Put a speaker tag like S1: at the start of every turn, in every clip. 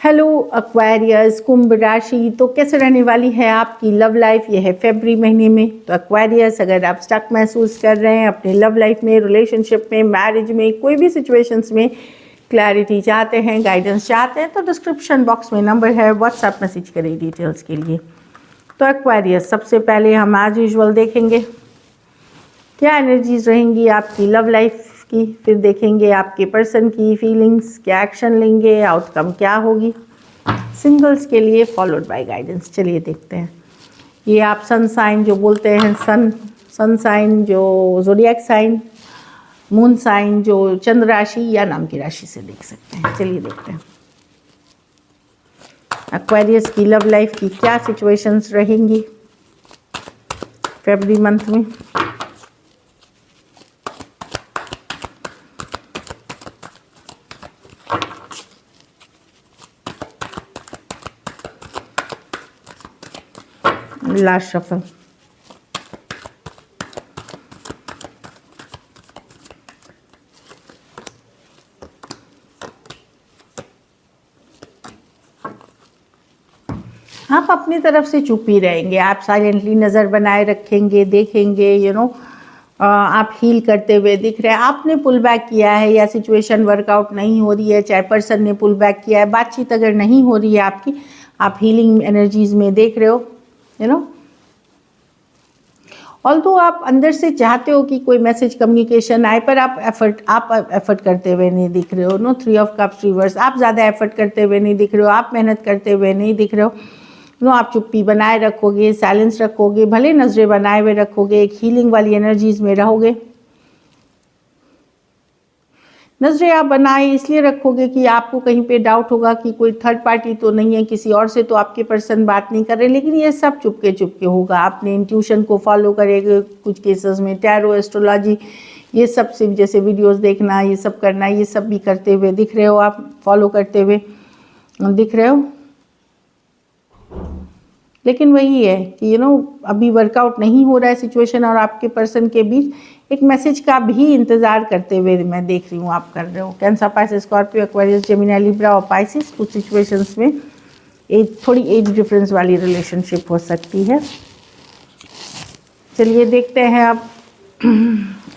S1: Hello Aquarius, कुंभ राशि। तो कैसे रहने वाली है आपकी लव लाइफ? ये है फरवरी महीने में। तो एक्वेरियस, अगर आप स्टक महसूस कर रहे हैं अपने लव लाइफ में, रिलेशनशिप में, मैरिज में, कोई भी सिचुएशंस में क्लैरिटी चाहते हैं, गाइडेंस चाहते हैं, तो डिस्क्रिप्शन बॉक्स में नंबर है, व्हाट्सएप मैसेज करें डिटेल्स के लिए। तो एक्वेरियस, सबसे पहले हम एज यूजुअल देखेंगे क्या एनर्जीज रहेंगी आपकी लव लाइफ की, फिर देखेंगे आपके पर्सन की फीलिंग्स, क्या एक्शन लेंगे, आउटकम क्या होगी सिंगल्स के लिए, फॉलोड बाय गाइडेंस। चलिए देखते हैं। ये आप सन साइन जो बोलते हैं, सन साइन जो ज़ोडिएक साइन, मून साइन जो चंद्र राशि या नाम की राशि से देख सकते हैं। चलिए देखते हैं एक्वेरियस की लव लाइफ की क्या सिचुएशंस रहेंगी फरवरी मंथ में। Last shuffle. आप अपनी तरफ से चुप ही रहेंगे, आप साइलेंटली नज़र बनाए रखेंगे, देखेंगे, आप हील करते हुए दिख रहे हैं। आपने पुल बैक किया है या सिचुएशन वर्कआउट नहीं हो रही है, चाहे पर्सन ने पुल बैक किया है, बातचीत अगर नहीं हो रही है आपकी, आप हीलिंग एनर्जीज में देख रहे हो, ऑल्दो आप अंदर से चाहते हो कि कोई मैसेज कम्युनिकेशन आए, पर आप एफर्ट करते हुए नहीं दिख रहे हो। 3 ऑफ कप्स रिवर्स, आप ज़्यादा एफर्ट करते हुए नहीं दिख रहे हो, आप मेहनत करते हुए नहीं दिख रहे हो। आप चुप्पी बनाए रखोगे, साइलेंस रखोगे, भले नजरें बनाए हुए रखोगे, एक हीलिंग वाली एनर्जीज में रहोगे। नजरें आप बनाए इसलिए रखोगे कि आपको कहीं पे डाउट होगा कि कोई थर्ड पार्टी तो नहीं है, किसी और से तो आपके पर्सन बात नहीं कर रहे, लेकिन ये सब चुपके चुपके होगा। आपने इंट्यूशन को फॉलो करेंगे, कुछ केसेस में टैरो, एस्ट्रोलॉजी, ये सब से जैसे वीडियोस देखना, ये सब करना, ये सब भी करते हुए दिख रहे हो, आप फॉलो करते हुए दिख रहे हो। लेकिन वही है कि अभी वर्कआउट नहीं हो रहा है सिचुएशन और आपके पर्सन के बीच, एक मैसेज का भी इंतजार करते हुए मैं देख रही हूँ आप कर रहे हो। Cancer, Pisces, Scorpio, Aquarius, Gemini, Libra और पाइसेस। कुछ सिचुएशंस में थोड़ी एज डिफरेंस वाली रिलेशनशिप हो सकती है। चलिए देखते हैं अब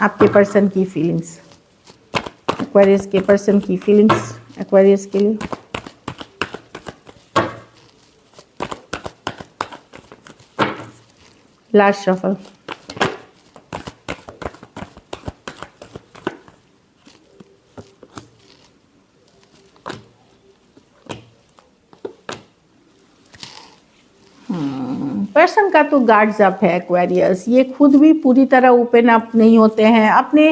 S1: आपके पर्सन की फीलिंग्स, एक्वेरियस के पर्सन की फीलिंग्स एक्वेरियस के लिए। Last shuffle. पर्सन का तो गार्ड्स अप है एक्वेरियस, ये खुद भी पूरी तरह ओपन अप नहीं होते हैं अपने,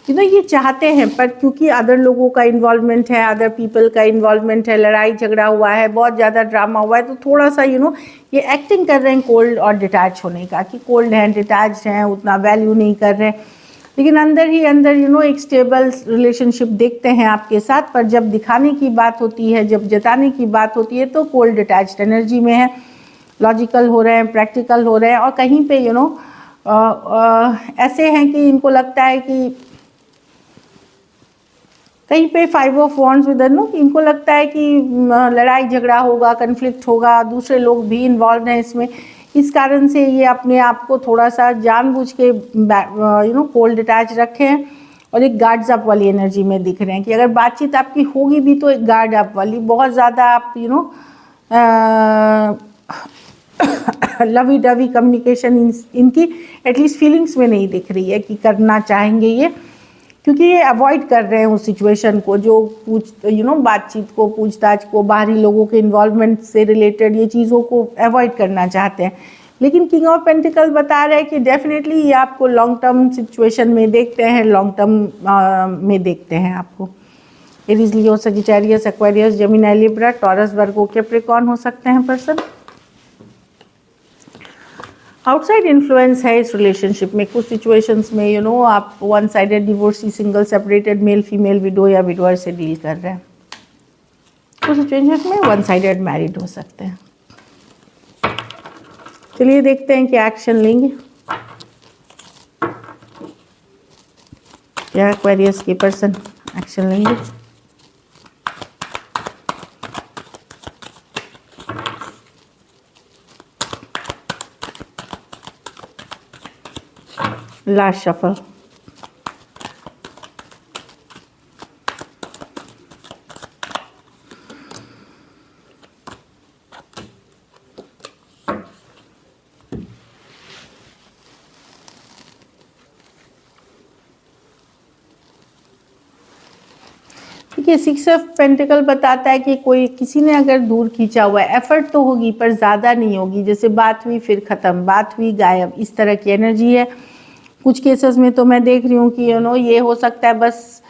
S1: ये चाहते हैं, पर क्योंकि अदर लोगों का इन्वॉल्वमेंट है, अदर पीपल का इन्वॉल्वमेंट है, लड़ाई झगड़ा हुआ है, बहुत ज़्यादा ड्रामा हुआ है, तो थोड़ा सा ये एक्टिंग कर रहे हैं कोल्ड और डिटैच होने का, कि कोल्ड हैं, डिटैच हैं, उतना वैल्यू नहीं कर रहे हैं, लेकिन अंदर ही अंदर एक स्टेबल रिलेशनशिप देखते हैं आपके साथ। पर जब दिखाने की बात होती है, जब जताने की बात होती है, तो कोल्ड डिटैच्ड एनर्जी में है, लॉजिकल हो रहे हैं, प्रैक्टिकल हो रहे हैं, और कहीं पे ऐसे हैं कि इनको लगता है कि कहीं पे 5 ऑफ वॉन्ड्स विद इनको लगता है कि लड़ाई झगड़ा होगा, कन्फ्लिक्ट होगा, दूसरे लोग भी इन्वॉल्व हैं इसमें, इस कारण से ये अपने आप को थोड़ा सा जानबूझ के कोल्ड डिटैच रखे हैं और एक गार्ड्स अप वाली एनर्जी में दिख रहे हैं कि अगर बातचीत आपकी होगी भी तो एक गार्ड अप वाली, बहुत ज़्यादा आप लवी डवी कम्युनिकेशन इनकी एटलीस्ट फीलिंग्स में नहीं दिख रही है कि करना चाहेंगे ये, क्योंकि ये अवॉइड कर रहे हैं उस सिचुएशन को, जो बातचीत को, पूछताछ को, बाहरी लोगों के इन्वॉल्वमेंट से रिलेटेड ये चीज़ों को अवॉइड करना चाहते हैं। लेकिन किंग ऑफ पेंटिकल बता रहा है कि डेफिनेटली ये आपको लॉन्ग टर्म सिचुएशन में देखते हैं, लॉन्ग टर्म में देखते हैं आपको। Aries, Leo, Sagittarius, Aquarius, Gemini, Libra, Taurus, Virgo, Capricorn हो सकते हैं पर्सन। आउटसाइड इन्फ्लुएंस है इस रिलेशनशिप में, कुछ सिचुएशंस में आप one sided divorcee, single, separated, male female, window या विडोअर से डील कर रहे हैं। कुछ सिचुएशंस में वन साइडेड मैरिड हो सकते हैं। चलिए देखते हैं क्या एक्शन लेंगे, क्या एक्वेरियस के पर्सन एक्शन लेंगे। Last shuffle. देखिए 6 ऑफ पेंटिकल बताता है कि कोई किसी ने अगर दूर खींचा हुआ है, एफर्ट तो होगी पर ज़्यादा नहीं होगी, जैसे बात हुई फिर ख़त्म, बात हुई गायब, इस तरह की एनर्जी है। कुछ केसेस में तो मैं देख रही हूँ कि ये हो सकता है बस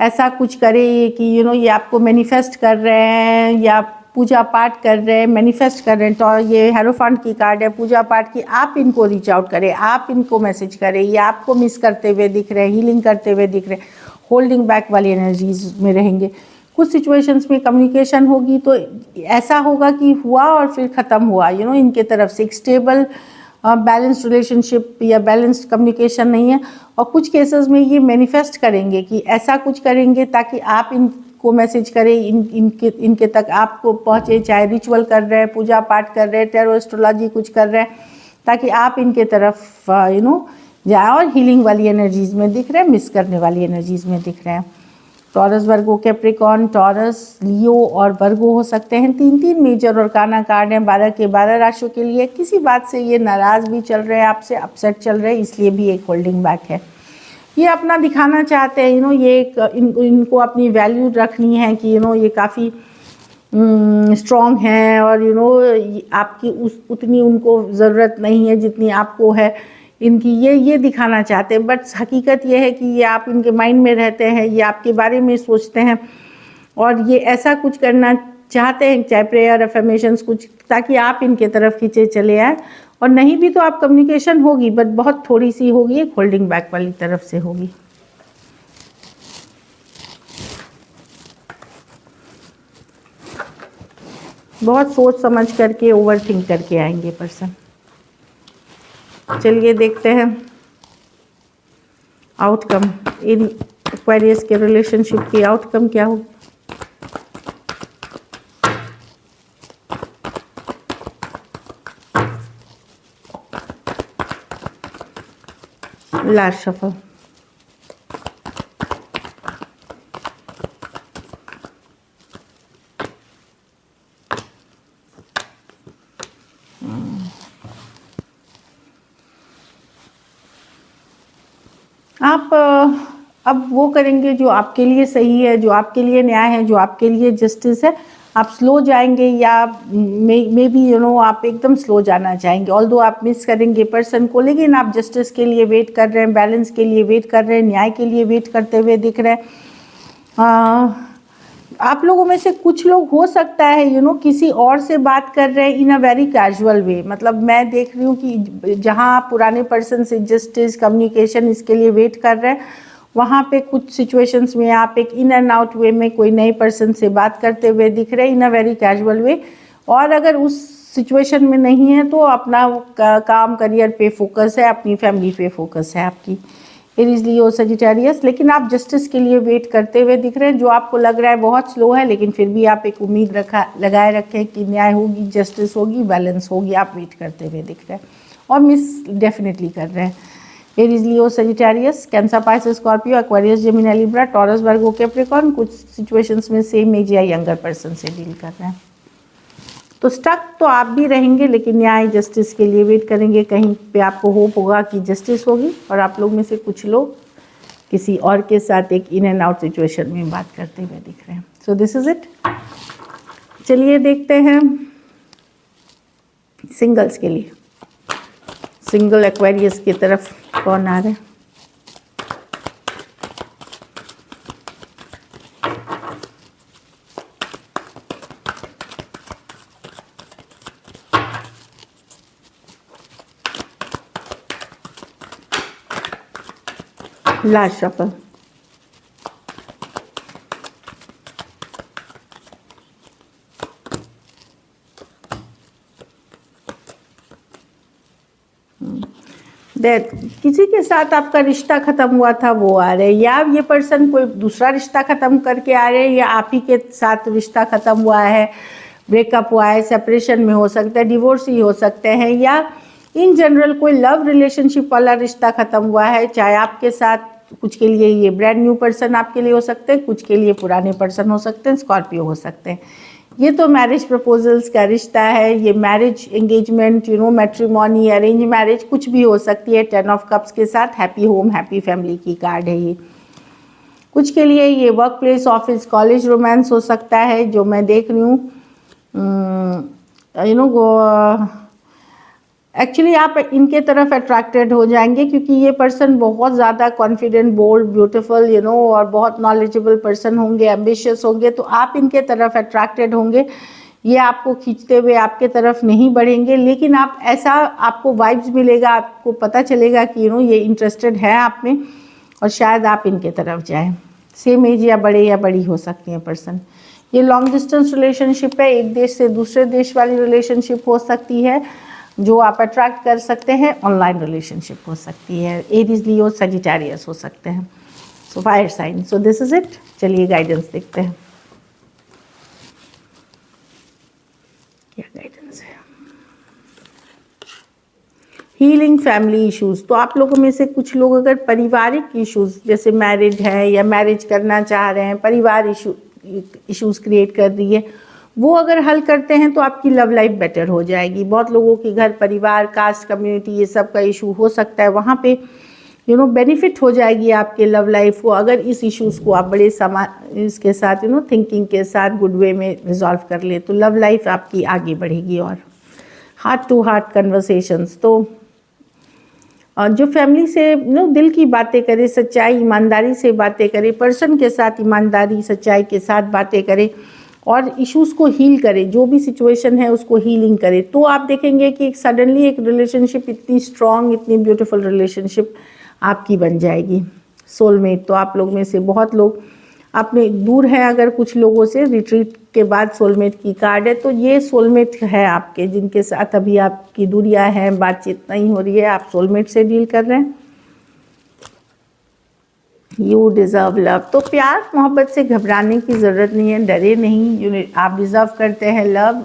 S1: ऐसा कुछ करे कि ये आपको मैनिफेस्ट कर रहे हैं या पूजा पाठ कर रहे हैं, मैनिफेस्ट कर रहे हैं। तो ये हेरोफेंट की कार्ड है पूजा पाठ की, आप इनको रीच आउट करें, आप इनको मैसेज करें, ये आपको मिस करते हुए दिख रहे हैं, हीलिंग करते हुए दिख रहे हैं, होल्डिंग बैक वाली एनर्जीज में रहेंगे। कुछ सिचुएशंस में कम्युनिकेशन होगी तो ऐसा होगा कि हुआ और फिर ख़त्म हुआ, इनके तरफ से एक स्टेबल बैलेंस्ड रिलेशनशिप या बैलेंस्ड कम्युनिकेशन नहीं है। और कुछ केसेस में ये मैनिफेस्ट करेंगे कि ऐसा कुछ करेंगे ताकि आप इनको मैसेज करें, इनके तक आपको पहुँचे, चाहे रिचुअल कर रहे हैं, पूजा पाठ कर रहे हैं, टैरो एस्ट्रोलॉजी कुछ कर रहे हैं, ताकि आप इनके तरफ जाए। और हीलिंग वाली एनर्जीज़ में दिख रहे हैं, मिस करने वाली एनर्जीज़ में दिख रहे हैं। टॉरस, वर्गो, कैप्रिकॉर्न, टॉरस, लियो और वर्गो हो सकते हैं। 3 मेजर और काना कार्ड हैं 12 के 12 राशियों के लिए। किसी बात से ये नाराज़ भी चल रहे हैं, आपसे अपसेट चल रहे हैं, इसलिए भी एक होल्डिंग बैक है। ये अपना दिखाना चाहते हैं, ये इनको अपनी वैल्यू रखनी है कि ये काफ़ी स्ट्रॉन्ग हैं और आपकी उतनी उनको ज़रूरत नहीं है जितनी आपको है इनकी, ये दिखाना चाहते हैं। बट हकीकत ये है कि ये आप इनके माइंड में रहते हैं, ये आपके बारे में सोचते हैं और ये ऐसा कुछ करना चाहते हैं, चाहे प्रेयर, अफर्मेशंस कुछ, ताकि आप इनके तरफ खींचे चले आए। और नहीं भी तो आप कम्युनिकेशन होगी, बट बहुत थोड़ी सी होगी, एक होल्डिंग बैक वाली तरफ से होगी। बहुत सोच समझ करके, ओवर थिंक करके आएंगे पर्सन। चलिए देखते हैं आउटकम, इन एक्वेरियस के रिलेशनशिप की आउटकम क्या हो। Last shuffle. आप अब वो करेंगे जो आपके लिए सही है, जो आपके लिए न्याय है, जो आपके लिए जस्टिस है। आप स्लो जाएंगे या मे बी आप एकदम स्लो जाना चाहेंगे, ऑल्दो आप मिस करेंगे पर्सन को, लेकिन आप जस्टिस के लिए वेट कर रहे हैं, बैलेंस के लिए वेट कर रहे हैं, न्याय के लिए वेट करते हुए दिख रहे हैं। आप लोगों में से कुछ लोग हो सकता है किसी और से बात कर रहे हैं इन अ वेरी कैजुअल वे। मतलब मैं देख रही हूँ कि जहाँ आप पुराने पर्सन से जस्टिस, कम्युनिकेशन इसके लिए वेट कर रहे हैं, वहाँ पे कुछ सिचुएशंस में आप एक इन एंड आउट वे में कोई नए पर्सन से बात करते हुए दिख रहे हैं इन अ वेरी कैजुअल वे। और अगर उस सिचुएशन में नहीं है तो अपना काम, करियर पे फोकस है, अपनी फैमिली पे फोकस है आपकी। Aries, Leo, Sagittarius. लेकिन आप जस्टिस के लिए वेट करते हुए दिख रहे हैं, जो आपको लग रहा है बहुत स्लो है, लेकिन फिर भी आप एक उम्मीद लगाए रखें कि न्याय होगी, जस्टिस होगी, बैलेंस होगी। आप वेट करते हुए दिख रहे हैं और मिस डेफिनेटली कर रहे हैं। Aries, Leo, Sagittarius, Cancer, Pisces, Scorpio, Aquarius, Gemini, Libra, Taurus, Virgo, Capricorn. कुछ सिचुएशंस में सेम एज या यंगर पर्सन से डील कर रहे हैं। तो स्टक तो आप भी रहेंगे, लेकिन न्याय, जस्टिस के लिए वेट करेंगे। कहीं पे आपको होप होगा कि जस्टिस होगी और आप लोग में से कुछ लोग किसी और के साथ एक इन एंड आउट सिचुएशन में बात करते हुए दिख रहे हैं। सो दिस इज इट। चलिए देखते हैं सिंगल्स के लिए। सिंगल एक्वेरियस की तरफ कौन आ रहे हैं। Last shuffle. किसी के साथ आपका रिश्ता खत्म हुआ था वो आ रहे हैं, या ये पर्सन कोई दूसरा रिश्ता खत्म करके आ रहे हैं, या आप ही के साथ रिश्ता खत्म हुआ है, ब्रेकअप हुआ है, सेपरेशन में हो सकता है, डिवोर्स ही हो सकते हैं, या इन जनरल कोई लव रिलेशनशिप वाला रिश्ता ख़त्म हुआ है, चाहे आपके साथ, कुछ के लिए ये ब्रांड न्यू पर्सन आपके लिए हो सकते हैं, कुछ के लिए पुराने पर्सन हो सकते हैं, स्कॉर्पियो हो सकते हैं। ये तो मैरिज प्रपोजल्स का रिश्ता है, ये marriage engagement, matrimony, arrange marriage कुछ भी हो सकती है। 10 ऑफ कप्स के साथ हैप्पी होम हैप्पी फैमिली की कार्ड है ये। कुछ के लिए ये work place, office, college romance हो सकता है, जो मैं देख रही हूँ। एक्चुअली आप इनके तरफ अट्रैक्टेड हो जाएंगे, क्योंकि ये पर्सन बहुत ज़्यादा कॉन्फिडेंट, बोल्ड, ब्यूटीफुल और बहुत नॉलेजेबल पर्सन होंगे, एम्बिशियस होंगे, तो आप इनके तरफ अट्रैक्टेड होंगे। ये आपको खींचते हुए आपके तरफ नहीं बढ़ेंगे, लेकिन आप ऐसा आपको वाइब्स मिलेगा, आपको पता चलेगा कि ये इंटरेस्टेड है आप में, और शायद आप इनके तरफ जाएं। सेम एज या बड़े या बड़ी हो सकती हैं पर्सन। ये लॉन्ग डिस्टेंस रिलेशनशिप है, एक देश से दूसरे देश वाली रिलेशनशिप हो सकती है जो आप अट्रैक्ट कर सकते हैं। ऑनलाइन रिलेशनशिप हो सकती है, एरीज, लियो, सजिटेरियस हो सकते हैं। So fire sign. So this is it. चलिए गाइडेंस देखते हैं, क्या गाइडेंस है। Healing family issues. तो आप लोगों में से कुछ लोग अगर पारिवारिक इश्यूज, जैसे मैरिज है या मैरिज करना चाह रहे हैं, परिवार इश्यूज क्रिएट कर रही है, वो अगर हल करते हैं तो आपकी लव लाइफ बेटर हो जाएगी। बहुत लोगों के घर परिवार, कास्ट, कम्युनिटी, ये सब का इशू हो सकता है, वहाँ पे बेनिफिट हो जाएगी आपके लव लाइफ को, अगर इस इश्यूज़ को आप बड़े इसके साथ थिंकिंग के साथ गुड वे में रिजॉल्व कर ले, तो लव लाइफ आपकी आगे बढ़ेगी। और हार्ट टू हार्ट कन्वर्सेशंस, तो जो फैमिली से दिल की बातें करे, सच्चाई ईमानदारी से बातें करे, पर्सन के साथ ईमानदारी सच्चाई के साथ बातें करे और इश्यूज़ को हील करे, जो भी सिचुएशन है उसको हीलिंग करे, तो आप देखेंगे कि सडनली एक रिलेशनशिप इतनी स्ट्रॉन्ग, इतनी ब्यूटीफुल रिलेशनशिप आपकी बन जाएगी। सोलमेट, तो आप लोग में से बहुत लोग अपने दूर हैं, अगर कुछ लोगों से रिट्रीट के बाद सोलमेट की कार्ड है, तो ये सोलमेट है आपके, जिनके साथ अभी आपकी दूरियां हैं, बातचीत नहीं हो रही है, आप सोलमेट से डील कर रहे हैं। You deserve love. तो प्यार मोहब्बत से घबराने की ज़रूरत नहीं है, डरे नहीं, आप डिज़र्व करते हैं लव।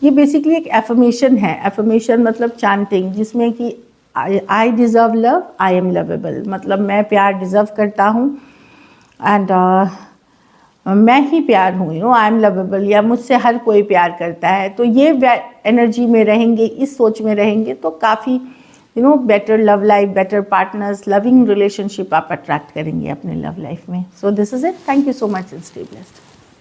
S1: ये बेसिकली एक एफर्मेशन है। एफर्मेशन मतलब चांटिंग, जिसमें कि I deserve love, I am lovable, मतलब मैं प्यार डिज़र्व करता हूँ एंड मैं ही प्यार हूँ, आई एम लवेबल, या मुझसे हर कोई प्यार करता है। तो ये एनर्जी में रहेंगे, इस सोच में रहेंगे, तो काफ़ी better love life, better partners, loving relationship आप अट्रैक्ट करेंगे अपने लव लाइफ में। सो this is it. Thank you so much and stay blessed.